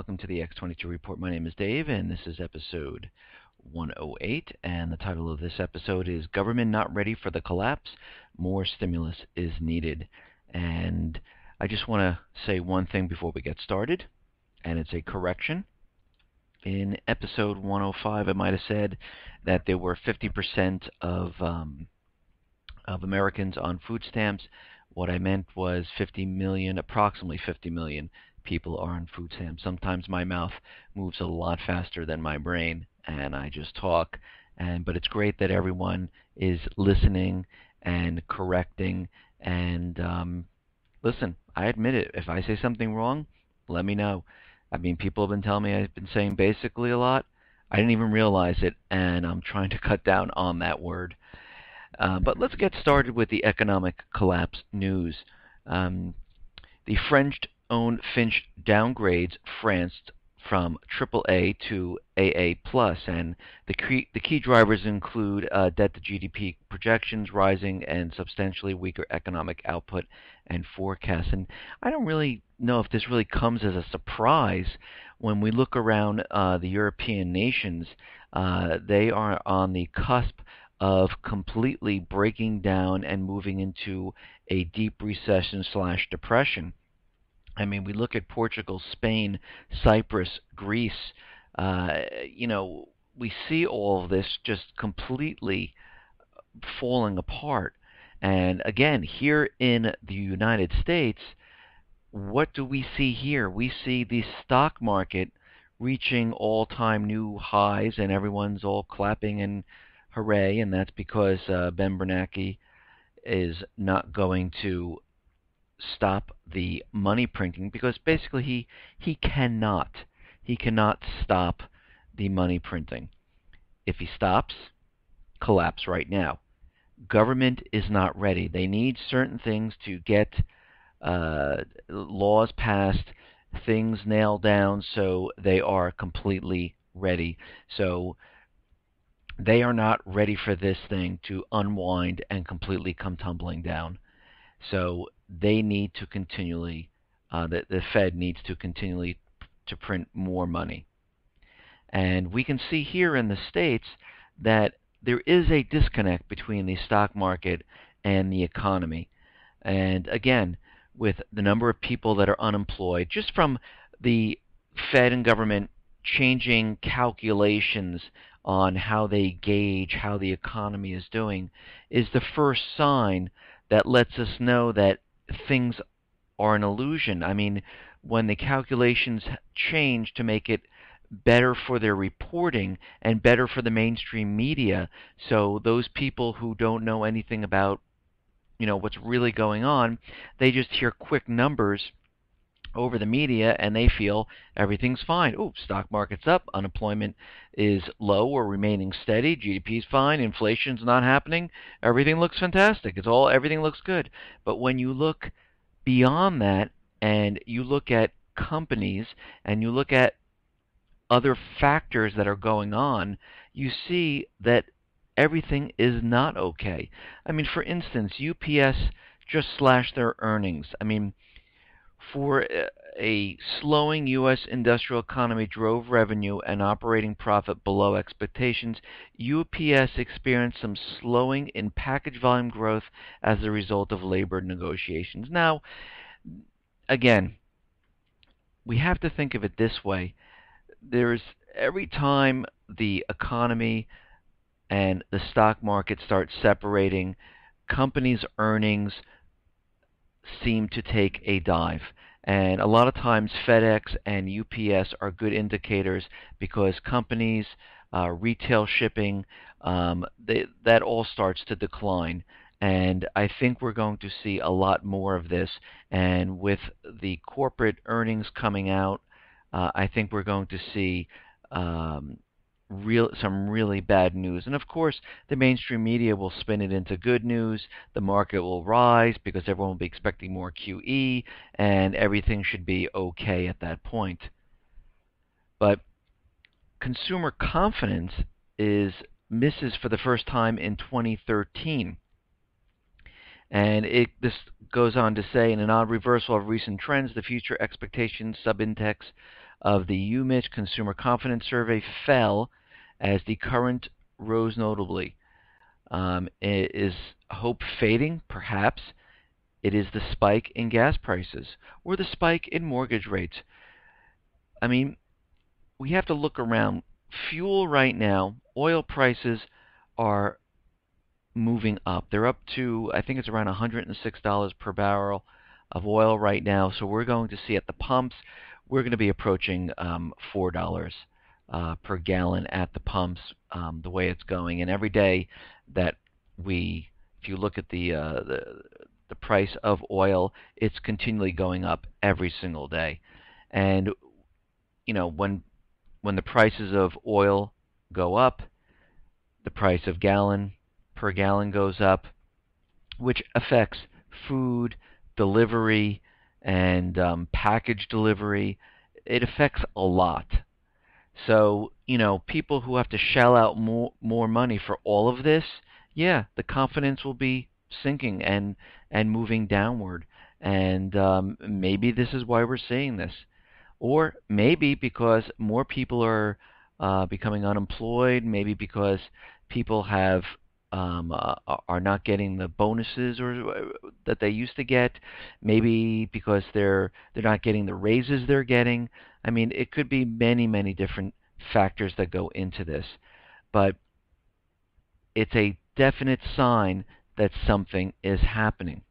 welcome to the X22 Report. My name is Dave, and this is episode 108, and the title of this episode is Government Not Ready for the Collapse, More Stimulus is Needed. And I just want to say one thing before we get started, and it's a correction. In episode 105, I might have said that there were 50% of Americans on food stamps. What I meant was 50 million, approximately 50 million people are on food stamps. Sometimes my mouth moves a lot faster than my brain, and I just talk. But it's great that everyone is listening and correcting. And listen, I admit it. If I say something wrong, let me know. I mean, people have been telling me I've been saying basically a lot. I didn't even realize it, and I'm trying to cut down on that word. But let's get started with the economic collapse news. The French-owned Finch downgrades France from AAA to AA+, and the key drivers include debt to GDP projections rising and substantially weaker economic output and forecasts. And I don't really know if this really comes as a surprise when we look around the European nations. They are on the cusp of completely breaking down and moving into a deep recession/depression. I mean, we look at Portugal, Spain, Cyprus, Greece. We see all of this just completely falling apart. And again, here in the United States, what do we see here? We see the stock market reaching all-time new highs, and everyone's all clapping and hooray, and that's because Ben Bernanke is not going to stop the money printing, because basically he cannot stop the money printing. If he stops, collapse right now. Government is not ready. They need certain things to get laws passed, things nailed down, so they are completely ready. So they are not ready for this thing to unwind and completely come tumbling down. So they need to continually, the Fed needs to continually to print more money. And we can see here in the States that there is a disconnect between the stock market and the economy. And again, with the number of people that are unemployed, just from the Fed and government changing calculations on how they gauge how the economy is doing, is the first sign that lets us know that things are an illusion. I mean, when the calculations change to make it better for their reporting and better for the mainstream media, so those people who don't know anything about what's really going on, they just hear quick numbers over the media and they feel everything's fine. Oh, stock market's up, unemployment is low or remaining steady, GDP's fine, inflation's not happening, everything looks fantastic. Everything looks good. But when you look beyond that and you look at companies and you look at other factors that are going on, you see that everything is not okay. I mean, for instance, UPS just slashed their earnings. I mean, for a slowing U.S. industrial economy drove revenue and operating profit below expectations. UPS experienced some slowing in package volume growth as a result of labor negotiations. Now, again, we have to think of it this way. Every time the economy and the stock market start separating, companies' earnings seem to take a dive. And a lot of times FedEx and UPS are good indicators because companies, retail shipping, that all starts to decline. And I think we're going to see a lot more of this. And with the corporate earnings coming out, I think we're going to see some really bad news. And of course, the mainstream media will spin it into good news. The market will rise because everyone will be expecting more QE, and everything should be okay at that point. But consumer confidence misses for the first time in 2013. And this goes on to say, in an odd reversal of recent trends, the future expectations subindex of the UMIT Consumer Confidence Survey fell as the current rose notably. Is hope fading? Perhaps. It is the spike in gas prices or the spike in mortgage rates. I mean, we have to look around. Fuel right now, oil prices are moving up. They're up to, I think it's around $106 per barrel of oil right now. So we're going to see at the pumps, we're going to be approaching $4 per gallon at the pumps, the way it's going. And every day that if you look at the price of oil, it's continually going up every single day. And when the prices of oil go up, the price of per gallon goes up, which affects food delivery and package delivery. It affects a lot. So, people who have to shell out more money for all of this, yeah, the confidence will be sinking and moving downward. And maybe this is why we're seeing this. Or maybe because more people are becoming unemployed, maybe because people are not getting the bonuses that they used to get, maybe because they're not getting the raises they're getting. I mean, it could be many, many different factors that go into this, but it's a definite sign that something is happening.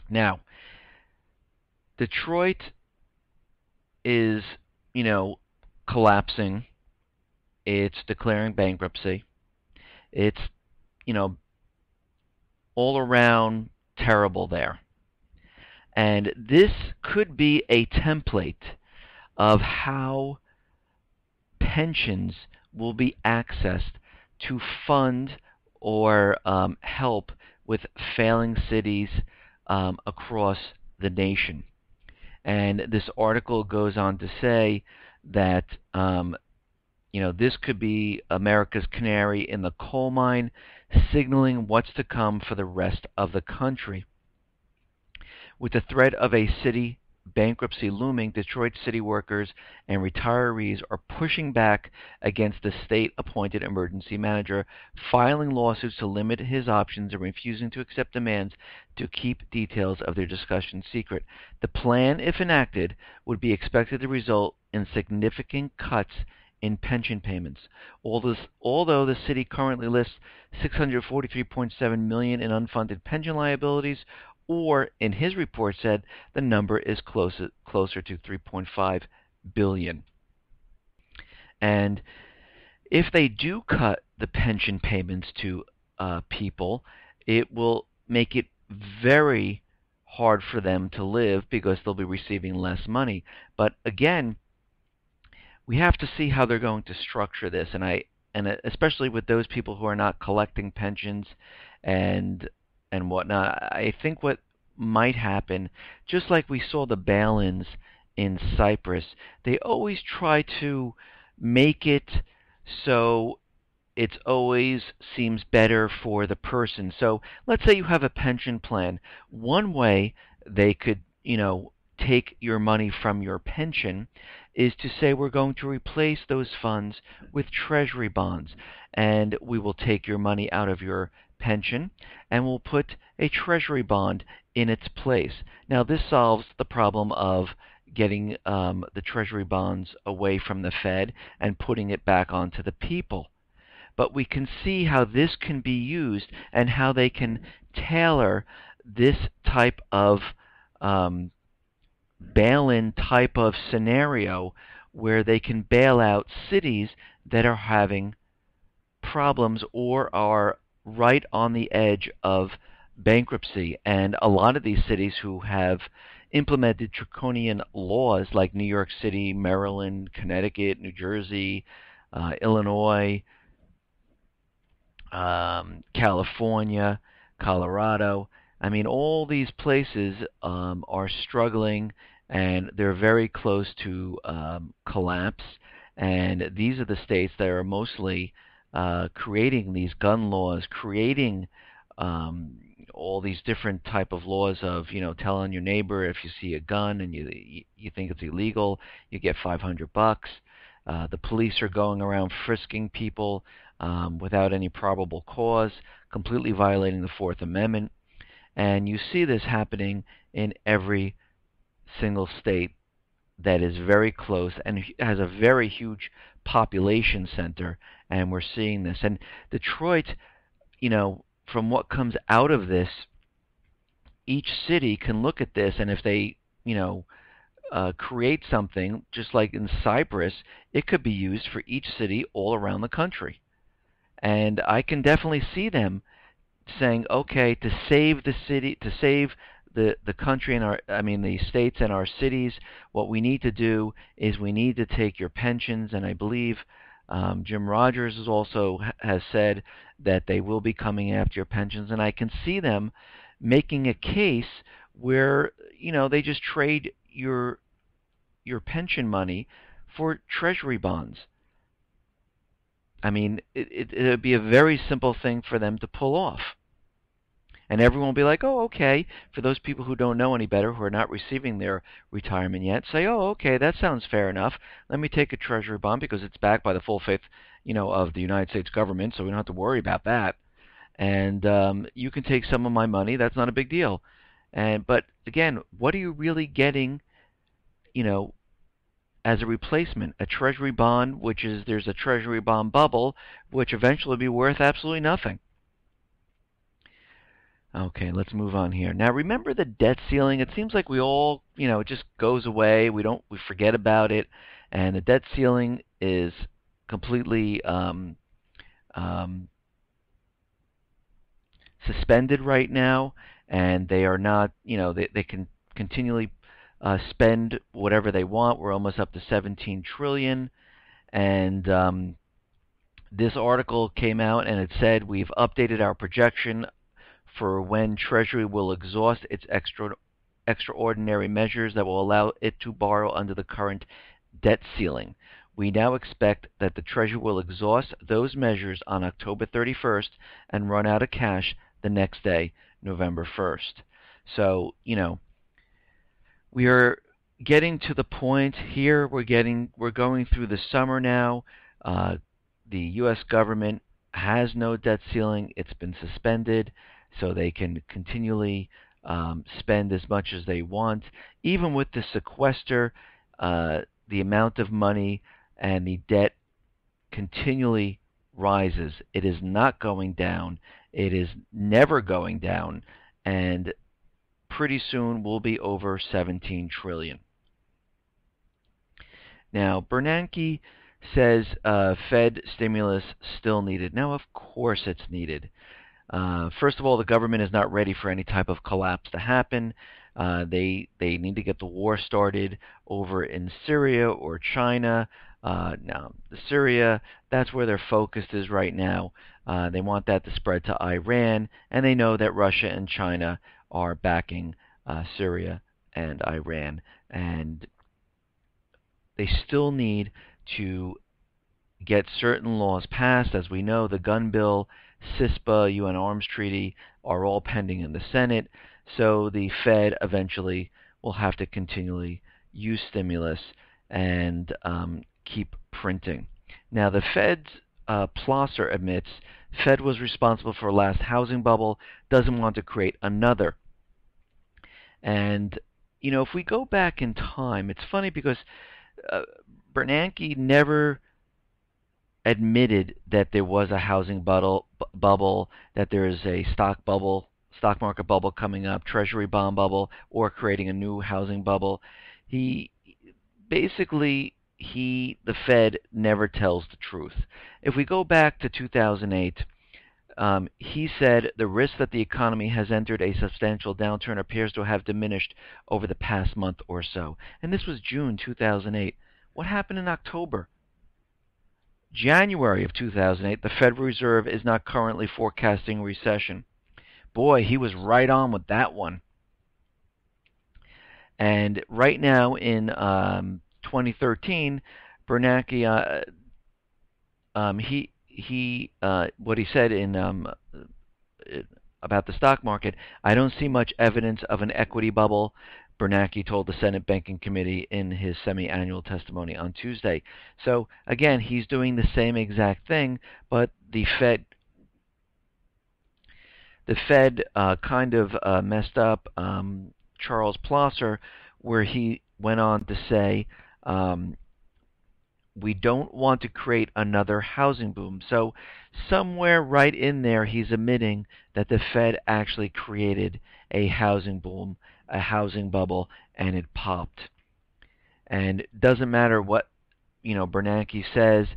Now, Detroit is, collapsing. It's declaring bankruptcy. It's, all around terrible there. And this could be a template of how pensions will be accessed to fund or help with failing cities across the nation. And this article goes on to say that this could be America's canary in the coal mine, signaling what's to come for the rest of the country. With the threat of a city bankruptcy looming, Detroit city workers and retirees are pushing back against the state-appointed emergency manager, filing lawsuits to limit his options and refusing to accept demands to keep details of their discussions secret. The plan, if enacted, would be expected to result in significant cuts in pension payments. Although the city currently lists $643.7 million in unfunded pension liabilities, or in his report said the number is closer to $3.5 billion. And if they do cut the pension payments to people, it will make it very hard for them to live because they'll be receiving less money. But again, we have to see how they're going to structure this, and especially with those people who are not collecting pensions and whatnot. I think what might happen, just like we saw the bail-ins in Cyprus, they always try to make it so it always seems better for the person. So let's say you have a pension plan. One way they could, take your money from your pension is to say we're going to replace those funds with treasury bonds, and we will take your money out of your pension and we'll put a treasury bond in its place. Now this solves the problem of getting the treasury bonds away from the Fed and putting it back onto the people. But we can see how this can be used and how they can tailor this type of bail-in type of scenario where they can bail out cities that are having problems or are right on the edge of bankruptcy. And a lot of these cities who have implemented draconian laws like New York City, Maryland, Connecticut, New Jersey, Illinois, California, Colorado. I mean, all these places are struggling, and they're very close to collapse. And these are the states that are mostly creating these gun laws, creating all these different type of laws of, telling your neighbor if you see a gun and you think it's illegal, you get $500. The police are going around frisking people without any probable cause, completely violating the Fourth Amendment. And you see this happening in every single state that is very close and has a very huge population center, and we're seeing this. And Detroit, from what comes out of this, each city can look at this, and if they, create something, just like in Cyprus, it could be used for each city all around the country. And I can definitely see them saying, okay, to save the city, to save the country and the states and our cities, what we need to do is we need to take your pensions. And I believe Jim Rogers has said that they will be coming after your pensions. And I can see them making a case where they just trade your pension money for treasury bonds. I mean, it would be a very simple thing for them to pull off. And everyone will be like, oh, okay. For those people who don't know any better, who are not receiving their retirement yet, say, oh, okay, that sounds fair enough. Let me take a treasury bond because it's backed by the full faith, of the United States government, so we don't have to worry about that. And you can take some of my money. That's not a big deal. But again, what are you really getting, as a replacement? A treasury bond, there's a treasury bond bubble, which eventually will be worth absolutely nothing. Okay, let's move on here. Now, remember the debt ceiling? It seems like we all, it just goes away. We forget about it, and the debt ceiling is completely suspended right now, and they are not, they can continually spend whatever they want. We're almost up to 17 trillion, and this article came out and it said we've updated our projection for when Treasury will exhaust its extraordinary measures that will allow it to borrow under the current debt ceiling. We now expect that the Treasury will exhaust those measures on October 31st and run out of cash the next day, November 1st. So, we are getting to the point here. We're going through the summer now. The U.S. government has no debt ceiling. It's been suspended, so they can continually spend as much as they want. Even with the sequester, the amount of money and the debt continually rises. It is not going down. It is never going down. And pretty soon we'll be over 17 trillion. Now, Bernanke says Fed stimulus still needed. Now, of course it's needed. First of all, the government is not ready for any type of collapse to happen. They need to get the war started over in Syria or China. Now, Syria, that's where their focus is right now. They want that to spread to Iran, and they know that Russia and China are backing Syria and Iran. And they still need to get certain laws passed. As we know, the gun bill, CISPA, UN Arms Treaty are all pending in the Senate. So the Fed eventually will have to continually use stimulus and keep printing. Now, the Fed's Plosser admits Fed was responsible for last housing bubble, doesn't want to create another. And, if we go back in time, it's funny because Bernanke never admitted that there was a housing bubble, that there is a stock market bubble coming up, treasury bond bubble, or creating a new housing bubble. The Fed never tells the truth. If we go back to 2008, he said the risk that the economy has entered a substantial downturn appears to have diminished over the past month or so. And this was June 2008. What happened in October? January of 2008, the Federal Reserve is not currently forecasting recession. Boy, he was right on with that one. And right now in 2013, Bernanke, what he said in about the stock market, I don't see much evidence of an equity bubble, Bernanke told the Senate Banking Committee in his semi-annual testimony on Tuesday. So again, he's doing the same exact thing, but the Fed kind of messed up Charles Plosser, where he went on to say, we don't want to create another housing boom. So somewhere right in there, he's admitting that the Fed actually created a housing boom, a housing bubble, and it popped. And it doesn't matter what Bernanke says,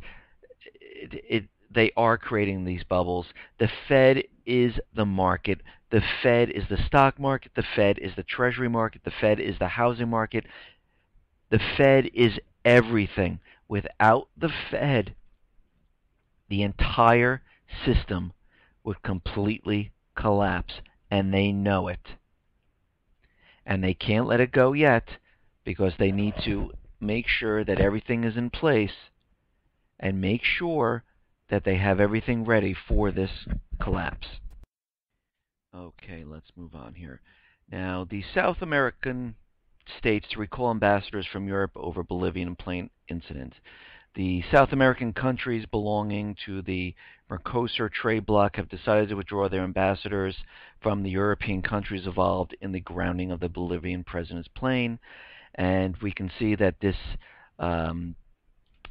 they are creating these bubbles. The Fed is the market. The Fed is the stock market. The Fed is the treasury market. The Fed is the housing market. The Fed is everything. Without the Fed, the entire system would completely collapse, and they know it. And they can't let it go yet because they need to make sure that everything is in place and make sure that they have everything ready for this collapse. Okay, let's move on here. Now, the South American states to recall ambassadors from Europe over Bolivian plane incident. The South American countries belonging to the Mercosur trade bloc have decided to withdraw their ambassadors from the European countries involved in the grounding of the Bolivian president's plane. And we can see that this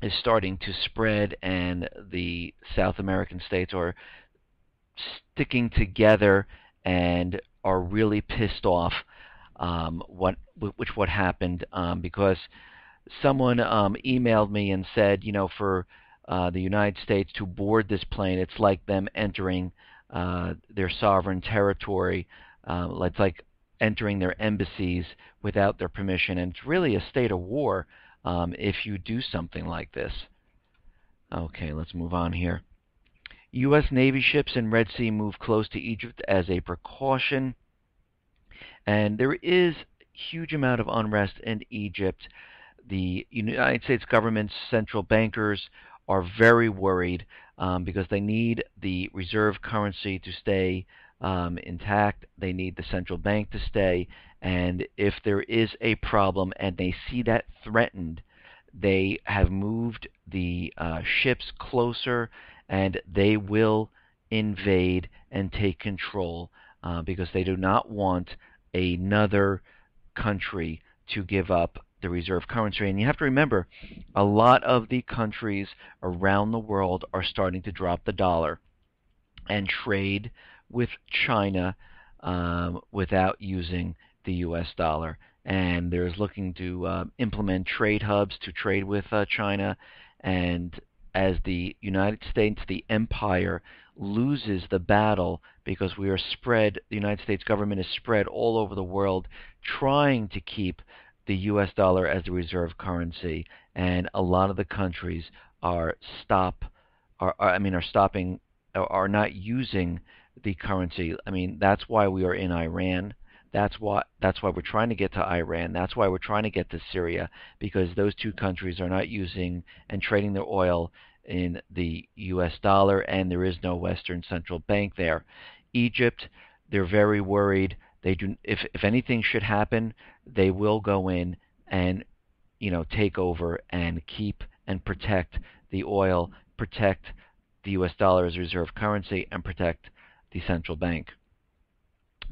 is starting to spread, and the South American states are sticking together and are really pissed off what happened, because someone emailed me and said, for the United States to board this plane, it's like them entering their sovereign territory. It's like entering their embassies without their permission, and it's really a state of war if you do something like this. Okay, let's move on here. U.S. Navy ships in Red Sea move close to Egypt as a precaution. And there is a huge amount of unrest in Egypt. The United States government's central bankers are very worried because they need the reserve currency to stay intact. They need the central bank to stay. And if there is a problem and they see that threatened, they have moved the ships closer, and they will invade and take control because they do not want another country to give up the reserve currency. And you have to remember, a lot of the countries around the world are starting to drop the dollar and trade with China without using the U.S. dollar. And there's looking to implement trade hubs to trade with China. And as the United States, the empire, loses the battle because we are spread, the United States government is spread all over the world trying to keep the U.S. dollar as the reserve currency, and a lot of the countries are not using the currency. I mean, that's why we are in Iran. That's why we're trying to get to Iran. That's why we're trying to get to Syria, because those two countries are not using and trading their oil in the U.S. dollar, and there is no Western central bank there. Egypt, they're very worried. They do. If anything should happen, they will go in and take over and keep and protect the oil, protect the U.S. dollar as a reserve currency, and protect the central bank.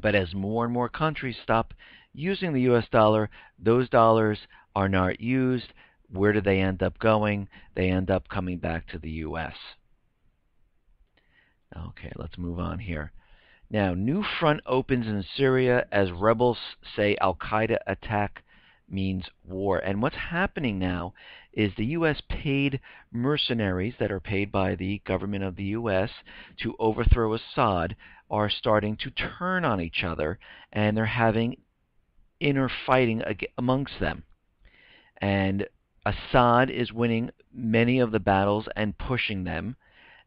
But as more and more countries stop using the U.S. dollar, those dollars are not used. Where do they end up going? They end up coming back to the U.S. Okay, let's move on here. Now, new front opens in Syria as rebels say al-Qaeda attack means war. And what's happening now is the U.S. paid mercenaries that are paid by the government of the U.S. to overthrow Assad are starting to turn on each other, and they're having inner fighting amongst them. And Assad is winning many of the battles and pushing them.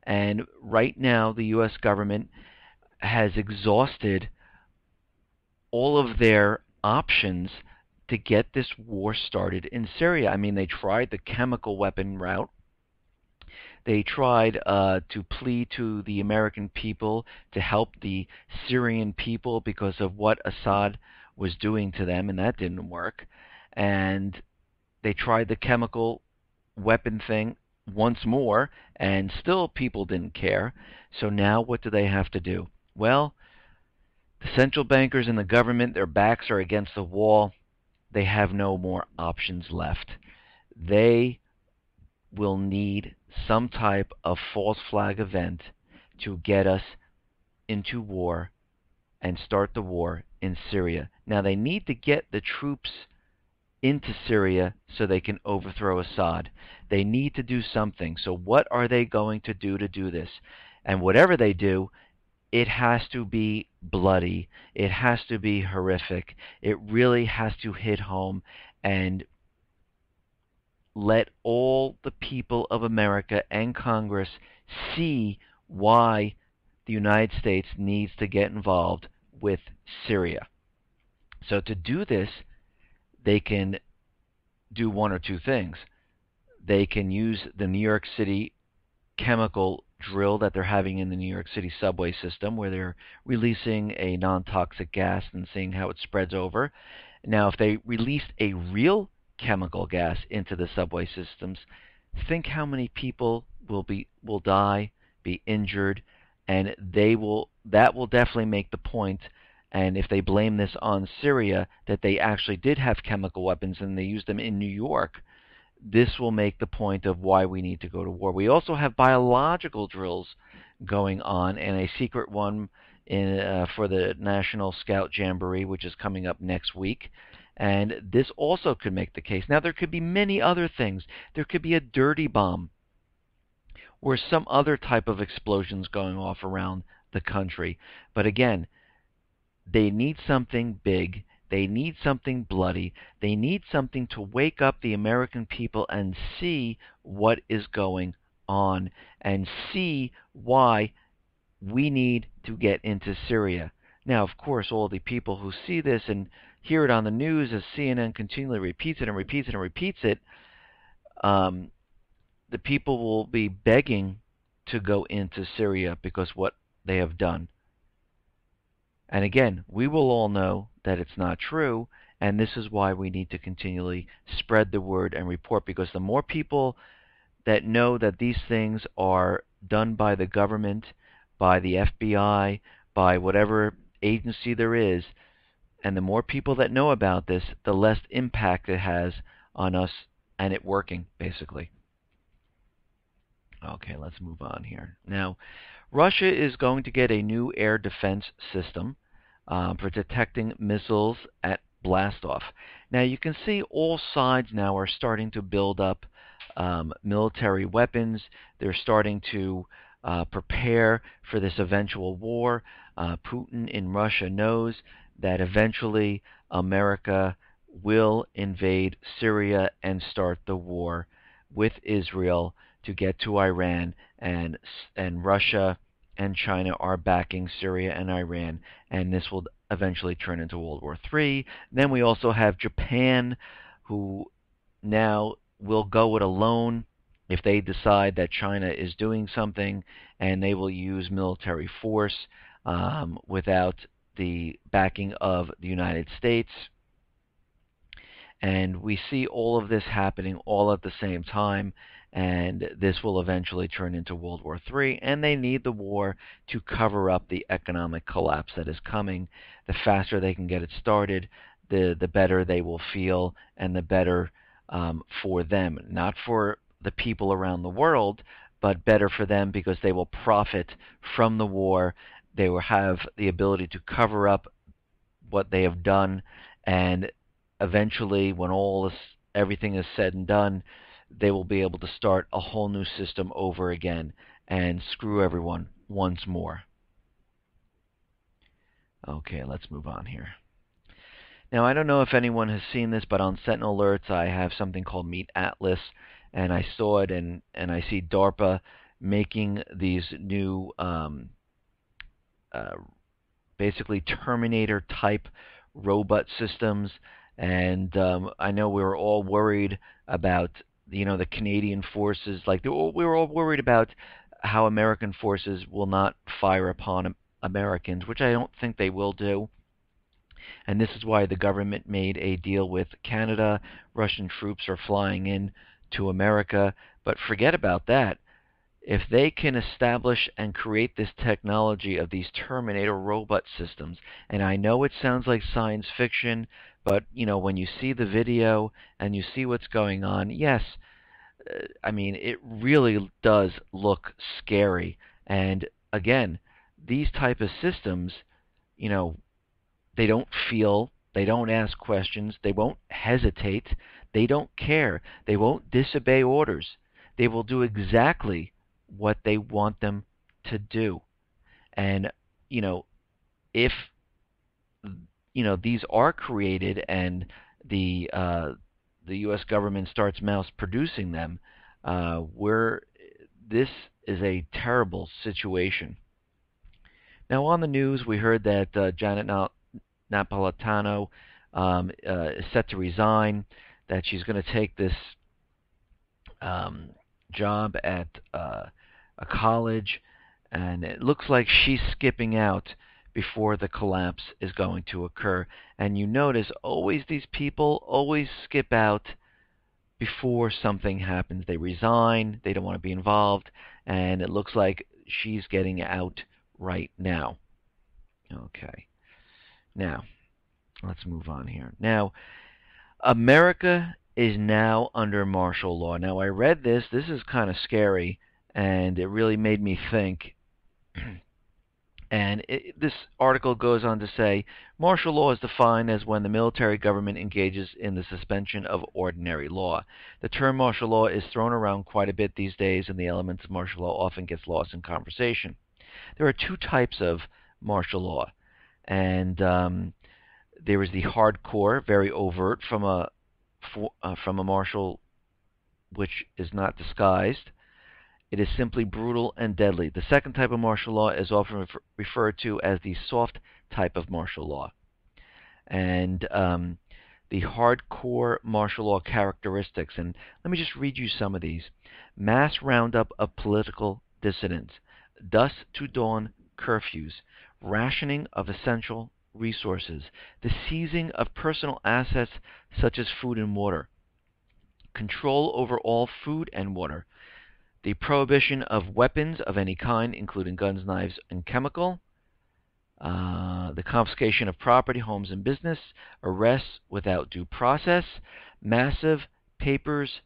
And right now, the U.S. government has exhausted all of their options to get this war started in Syria. I mean, they tried the chemical weapon route. They tried to plead to the American people to help the Syrian people because of what Assad was doing to them, and that didn't work. And they tried the chemical weapon thing once more, and still people didn't care. So now what do they have to do? Well, the central bankers and the government, their backs are against the wall. They have no more options left. They will need some type of false flag event to get us into war and start the war in Syria. Now, they need to get the troops into Syria so they can overthrow Assad. They need to do something. So, what are they going to do this? And whatever they do, it has to be bloody. It has to be horrific. It really has to hit home and let all the people of America and Congress see why the United States needs to get involved with Syria. So to do this, they can do one or two things. They can use the New York City chemical drill that they're having in the New York City subway system, where they're releasing a non-toxic gas and seeing how it spreads over. Now, if they released a real chemical gas into the subway systems, think how many people will die, be injured, and that will definitely make the point. And if they blame this on Syria, that they actually did have chemical weapons and they used them in New York, this will make the point of why we need to go to war. We also have biological drills going on, and a secret one for the National Scout Jamboree, which is coming up next week. And this also could make the case. Now, there could be many other things. There could be a dirty bomb or some other type of explosions going off around the country. But again, they need something big. They need something bloody. They need something to wake up the American people and see what is going on and see why we need to get into Syria. Now, of course, all the people who see this and hear it on the news as CNN continually repeats it and repeats it and repeats it, the people will be begging to go into Syria because what they have done. And again, we will all know that it's not true, and this is why we need to continually spread the word and report, because the more people that know that these things are done by the government, by the FBI, by whatever agency there is, and the more people that know about this, the less impact it has on us and it working, basically. Okay, let's move on here. Now, Russia is going to get a new air defense system for detecting missiles at blastoff. Now, you can see all sides now are starting to build up military weapons. They're starting to prepare for this eventual war. Putin in Russia knows that eventually America will invade Syria and start the war with Israel to get to Iran, and Russia and China are backing Syria and Iran, and this will eventually turn into World War III. Then we also have Japan, who now will go it alone if they decide that China is doing something, and they will use military force without the backing of the United States. And we see all of this happening all at the same time, and this will eventually turn into World War III, and they need the war to cover up the economic collapse that is coming. The faster they can get it started, the better they will feel, and the better for them. Not for the people around the world, but better for them because they will profit from the war. They will have the ability to cover up what they have done, and eventually, when everything is said and done, they will be able to start a whole new system over again and screw everyone once more. Okay, let's move on here. Now, I don't know if anyone has seen this, but on Sentinel Alerts, I have something called Meet Atlas, and I saw it, and I see DARPA making these new basically Terminator-type robot systems. And I know we were all worried about the Canadian forces, like we were all worried about how American forces will not fire upon Americans, which I don't think they will do. And this is why the government made a deal with Canada. Russian troops are flying in to America. But forget about that. If they can establish and create this technology of these Terminator robot systems, and I know it sounds like science fiction, but when you see the video and you see what's going on, yes, I mean it really does look scary. And again, these type of systems, you know, they don't feel, they don't ask questions, they won't hesitate, they don't care, they won't disobey orders. They will do exactly what they want them to do. And, you know, if, these are created and the U.S. government starts mass producing them, this is a terrible situation. Now, on the news, we heard that Janet Napolitano is set to resign, that she's going to take this job at a college, and it looks like she's skipping out before the collapse is going to occur. And you notice always these people always skip out before something happens. They resign, they don't want to be involved, and it looks like she's getting out right now. Okay. Now, let's move on here. Now, America is now under martial law. Now, I read this. This is kind of scary, and it really made me think. And this article goes on to say, martial law is defined as when the military government engages in the suspension of ordinary law. The term martial law is thrown around quite a bit these days, and the elements of martial law often gets lost in conversation. There are two types of martial law, and there is the hardcore, very overt, from a martial which is not disguised. It is simply brutal and deadly. The second type of martial law is often referred to as the soft type of martial law. And the hardcore martial law characteristics, and let me just read you some of these. Mass roundup of political dissidents, dusk to dawn curfews, rationing of essential resources, the seizing of personal assets such as food and water, control over all food and water, the prohibition of weapons of any kind, including guns, knives, and chemical, the confiscation of property, homes, and business, arrests without due process, massive papers,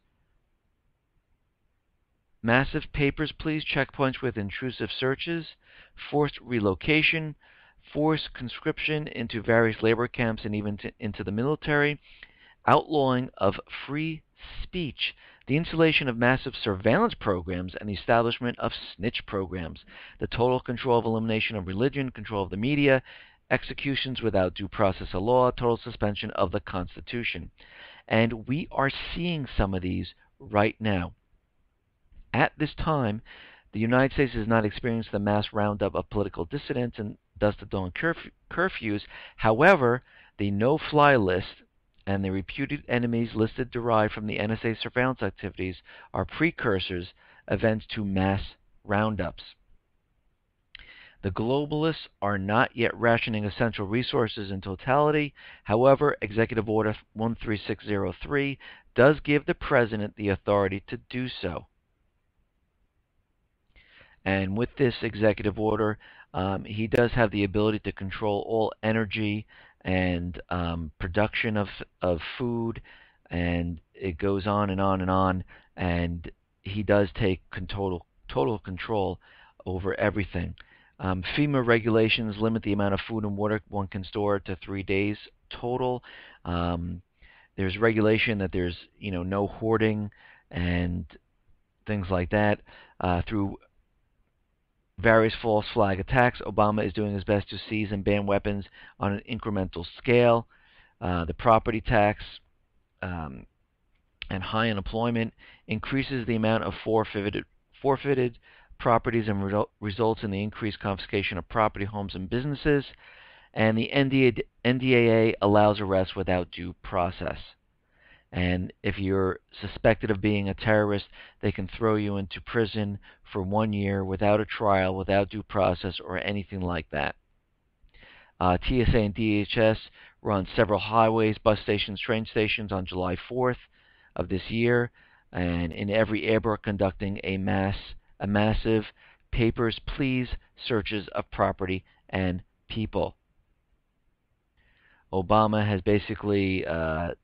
please, checkpoints with intrusive searches, forced relocation, forced conscription into various labor camps and even into the military, outlawing of free speech, the installation of massive surveillance programs and the establishment of snitch programs, the total control of elimination of religion, control of the media, executions without due process of law, total suspension of the Constitution. And we are seeing some of these right now. At this time, the United States has not experienced the mass roundup of political dissidents and dusk to dawn curfews. However, the no-fly list and the reputed enemies listed derived from the NSA surveillance activities are precursors events to mass roundups. The globalists are not yet rationing essential resources in totality. However, Executive Order 13603 does give the President the authority to do so. And with this executive order, he does have the ability to control all energy and production of food, and it goes on and on and on. And he does take total control over everything. FEMA regulations limit the amount of food and water one can store to 3 days total. There's regulation that there's no hoarding and things like that. Through various false flag attacks, Obama is doing his best to seize and ban weapons on an incremental scale. The property tax and high unemployment increases the amount of forfeited properties and results in the increased confiscation of property, homes, and businesses. And the NDAA allows arrests without due process. And if you're suspected of being a terrorist, they can throw you into prison for 1 year without a trial, without due process, or anything like that. TSA and DHS were on several highways, bus stations, train stations on July 4th of this year, and in every airport conducting a massive papers, please searches of property and people. Obama has basically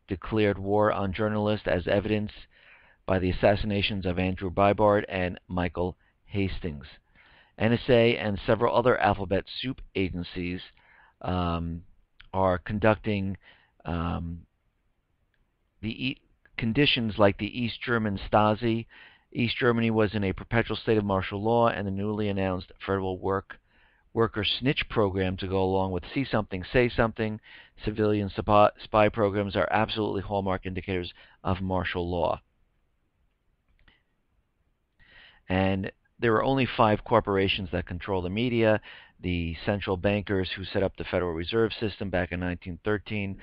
declared war on journalists as evidenced by the assassinations of Andrew Breitbart and Michael Hastings. NSA and several other alphabet soup agencies are conducting the conditions like the East German Stasi. East Germany was in a perpetual state of martial law, and the newly announced federal worker snitch program to go along with see something, say something. Civilian spy programs are absolutely hallmark indicators of martial law. And there are only 5 corporations that control the media. The central bankers who set up the Federal Reserve System back in 1913.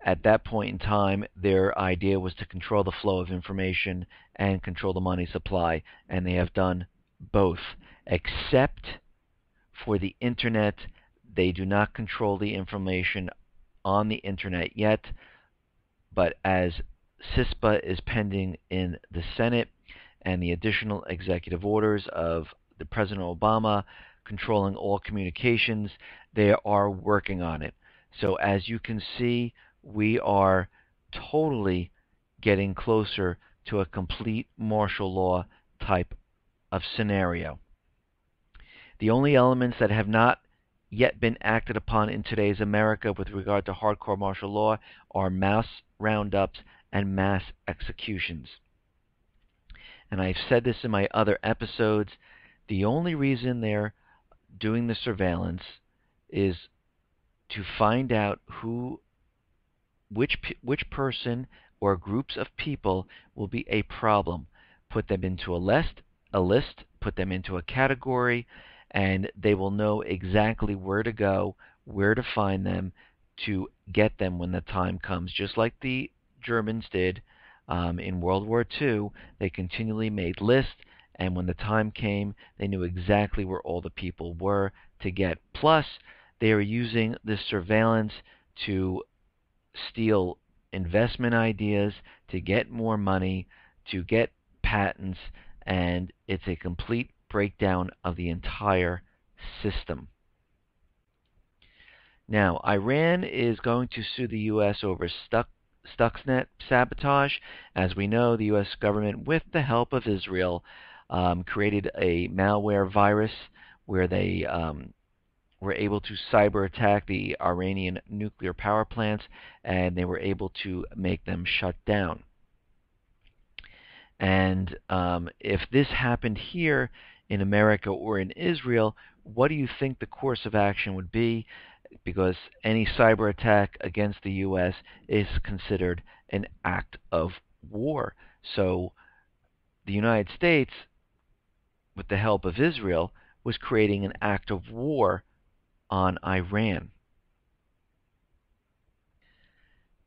At that point in time, their idea was to control the flow of information and control the money supply, and they have done both, except for the Internet. They do not control the information on the Internet yet, but as CISPA is pending in the Senate and the additional executive orders of the President Obama controlling all communications, they are working on it. So as you can see, we are totally getting closer to a complete martial law type of scenario. The only elements that have not yet been acted upon in today's America with regard to hardcore martial law are mass roundups and mass executions. And I've said this in my other episodes, the only reason they're doing the surveillance is to find out which person or groups of people will be a problem. Put them into a list, put them into a category, and they will know exactly where to go, where to find them, to get them when the time comes. Just like the Germans did in World War II, they continually made lists, and when the time came, they knew exactly where all the people were to get. Plus, they are using this surveillance to steal investment ideas, to get more money, to get patents, and it's a complete breakdown of the entire system. Now, Iran is going to sue the U.S. over Stuxnet sabotage. As we know, the U.S. government, with the help of Israel, created a malware virus where they were able to cyber attack the Iranian nuclear power plants, and they were able to make them shut down. And if this happened here in America or in Israel, what do you think the course of action would be? Because any cyber attack against the U.S. is considered an act of war. So the United States, with the help of Israel, was creating an act of war on Iran.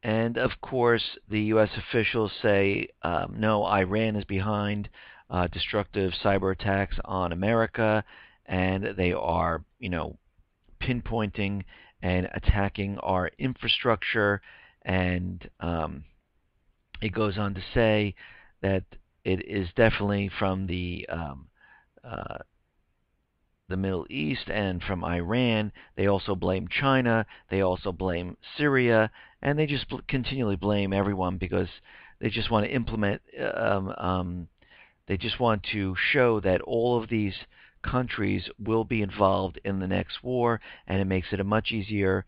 And of course, the U.S. officials say, no, Iran is behind destructive cyber attacks on America, and they are, pinpointing and attacking our infrastructure. And it goes on to say that it is definitely from the Middle East and from Iran. They also blame China. They also blame Syria, and they just continually blame everyone because they just want to implement. They just want to show that all of these countries will be involved in the next war, and it makes it a much easier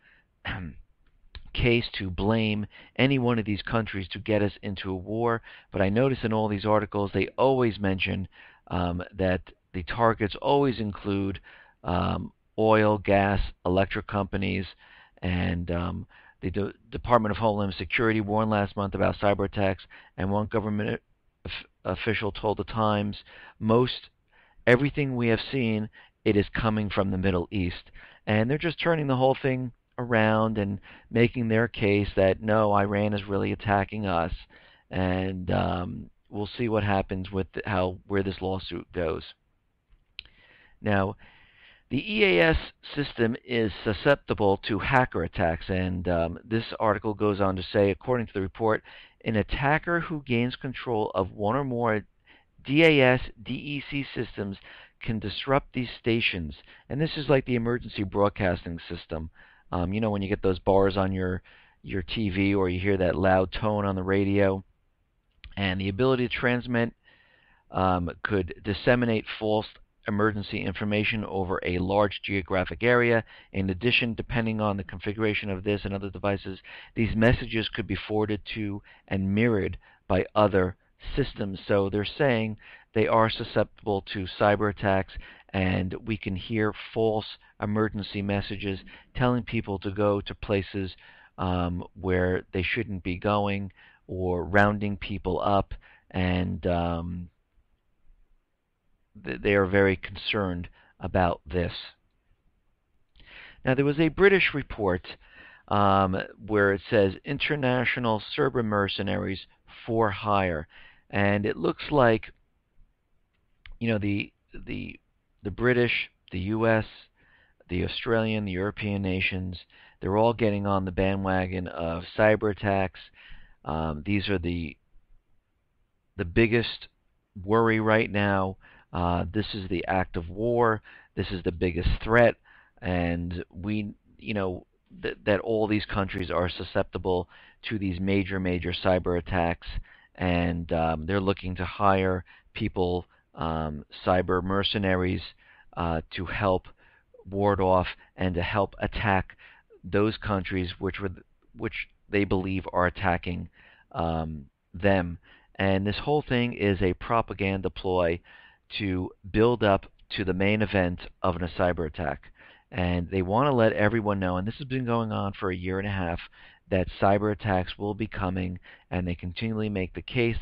case to blame any one of these countries to get us into a war. But I notice in all these articles they always mention that the targets always include oil, gas, electric companies, and the Department of Homeland Security warned last month about cyber attacks, and one government official told the Times, everything we have seen, it is coming from the Middle East. And they're just turning the whole thing around and making their case that no, Iran is really attacking us, and we'll see what happens with where this lawsuit goes. Now, the EAS system is susceptible to hacker attacks, and this article goes on to say, according to the report, an attacker who gains control of one or more DAS DEC systems can disrupt these stations. And this is like the emergency broadcasting system. When you get those bars on your TV, or you hear that loud tone on the radio, and the ability to transmit could disseminate false emergency information over a large geographic area. In addition, depending on the configuration of this and other devices, these messages could be forwarded to and mirrored by other systems. So they're saying they are susceptible to cyber attacks, and we can hear false emergency messages telling people to go to places where they shouldn't be going, or rounding people up, and they are very concerned about this. Now, there was a British report where it says international Serber mercenaries for hire, and it looks like the British, the U.S., the Australian, the European nations, they're all getting on the bandwagon of cyber attacks. These are the biggest worry right now. This is the act of war. This is the biggest threat, and that all these countries are susceptible to these major cyber attacks, and they're looking to hire people, cyber mercenaries, to help ward off and to help attack those countries which they believe are attacking them. And this whole thing is a propaganda ploy to build up to the main event of a cyber attack. And they want to let everyone know, and this has been going on for a year and a half, that cyber attacks will be coming, and they continually make the case.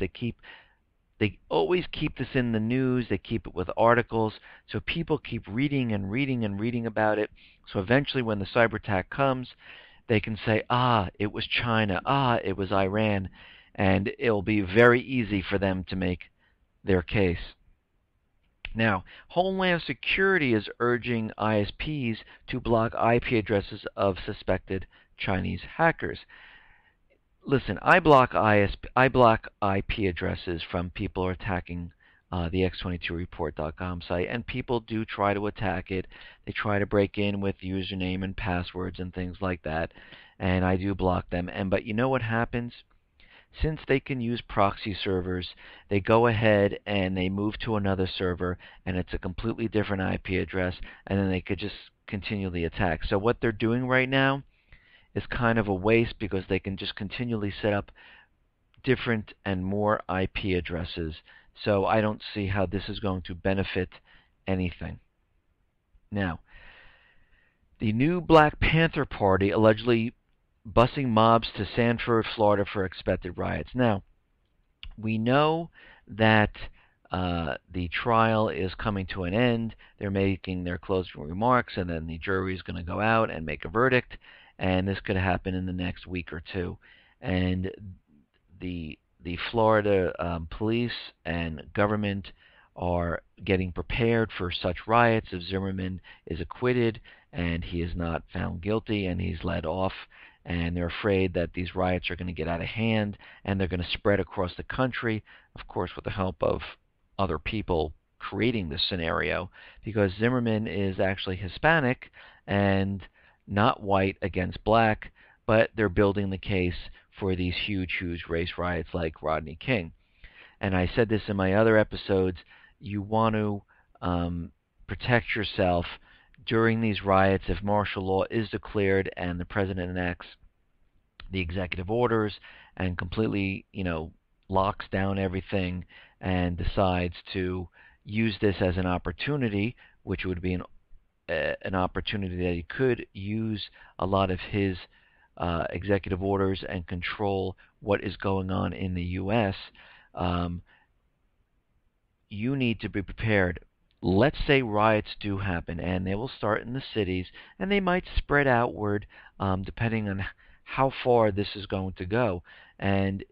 They always keep this in the news. They keep it with articles, so people keep reading and reading and reading about it. So eventually when the cyber attack comes, they can say, it was China, it was Iran, and it'll be very easy for them to make their case. Now, Homeland Security is urging ISPs to block IP addresses of suspected Chinese hackers. Listen, I block IP addresses from people who are attacking the x22report.com site, and people do try to attack it. They try to break in with username and passwords and things like that, and I do block them. But you know what happens? Since they can use proxy servers, they go ahead and they move to another server, and it's a completely different IP address, and then they could just continually attack. So what they're doing right now is kind of a waste, because they can just continually set up different and more IP addresses. So I don't see how this is going to benefit anything. Now, the new Black Panther Party allegedly busing mobs to Sanford, Florida for expected riots. Now, we know that the trial is coming to an end. They're making their closing remarks, and then the jury is going to go out and make a verdict, and this could happen in the next week or two. And the Florida police and government are getting prepared for such riots if Zimmerman is acquitted and he is not found guilty and he's let off. And they're afraid that these riots are going to get out of hand, and they're going to spread across the country, of course with the help of other people creating this scenario, because Zimmerman is actually Hispanic and not white against black, but they're building the case for these huge race riots like Rodney King. And I said this in my other episodes, you want to protect yourself during these riots. If martial law is declared and the president enacts the executive orders and completely, locks down everything and decides to use this as an opportunity, which would be an opportunity that he could use a lot of his executive orders and control what is going on in the U.S., you need to be prepared. let's say riots do happen, and they will start in the cities, and they might spread outward depending on how far this is going to go. And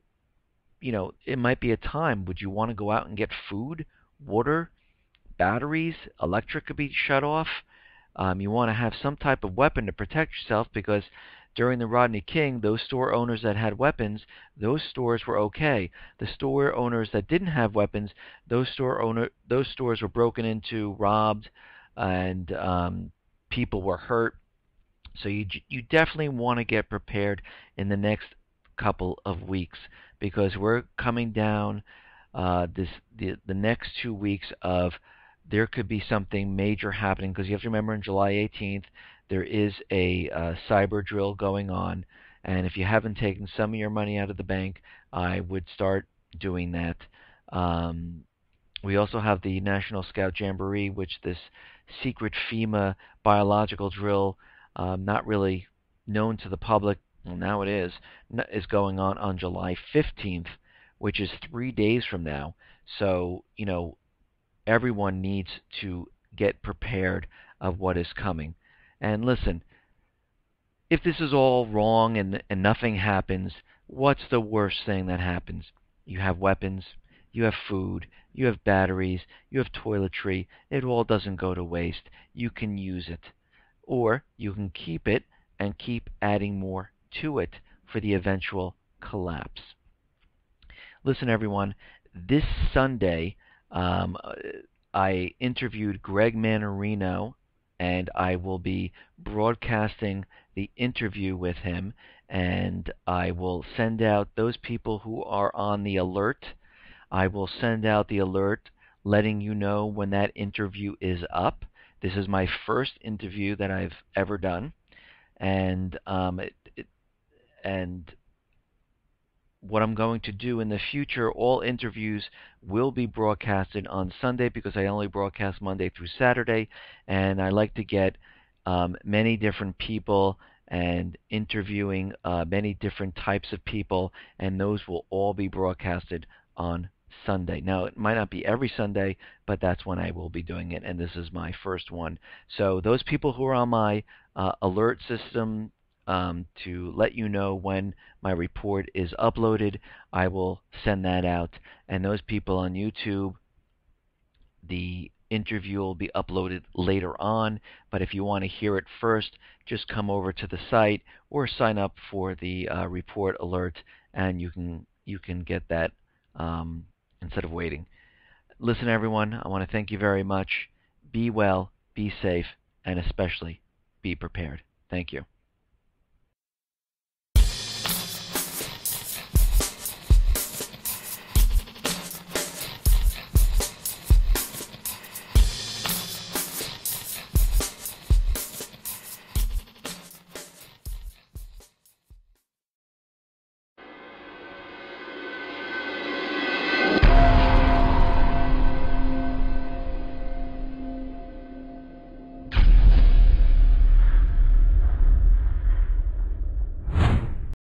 it might be a time. Would you want to go out and get food, water, batteries? Electric could be shut off. You want to have some type of weapon to protect yourself because during the Rodney King, those store owners that had weapons, those stores were okay. The store owners that didn't have weapons, those stores were broken into, robbed, and people were hurt. So you definitely want to get prepared in the next couple of weeks because we're coming down the next 2 weeks of there could be something major happening because you have to remember on July 18th there is a cyber drill going on, and if you haven't taken some of your money out of the bank, I would start doing that. Um, we also have the National Scout Jamboree, which this secret FEMA biological drill, not really known to the public, well, now it is going on July 15th, which is 3 days from now. So, everyone needs to get prepared of what is coming. And listen, if this is all wrong and nothing happens, what's the worst thing that happens? You have weapons, you have food, you have batteries, you have toiletry. It all doesn't go to waste. You can use it. Or you can keep it and keep adding more to it for the eventual collapse. Listen, everyone, this Sunday, um, I interviewed Greg Manarino, and I will be broadcasting the interview with him, and I will send out those people who are on the alert. I will send out the alert letting you know when that interview is up. This is my first interview that I've ever done, and and what I'm going to do in the future, all interviews will be broadcasted on Sunday because I only broadcast Monday through Saturday, and I like to get many different people and interviewing many different types of people, and those will all be broadcasted on Sunday. Now, it might not be every Sunday, but that's when I will be doing it, and this is my first one. So those people who are on my alert system to let you know when my report is uploaded, I will send that out. And those people on YouTube, the interview will be uploaded later on. But if you want to hear it first, just come over to the site or sign up for the report alert, and you can get that instead of waiting. Listen, everyone, I want to thank you very much. Be well, be safe, and especially be prepared. Thank you.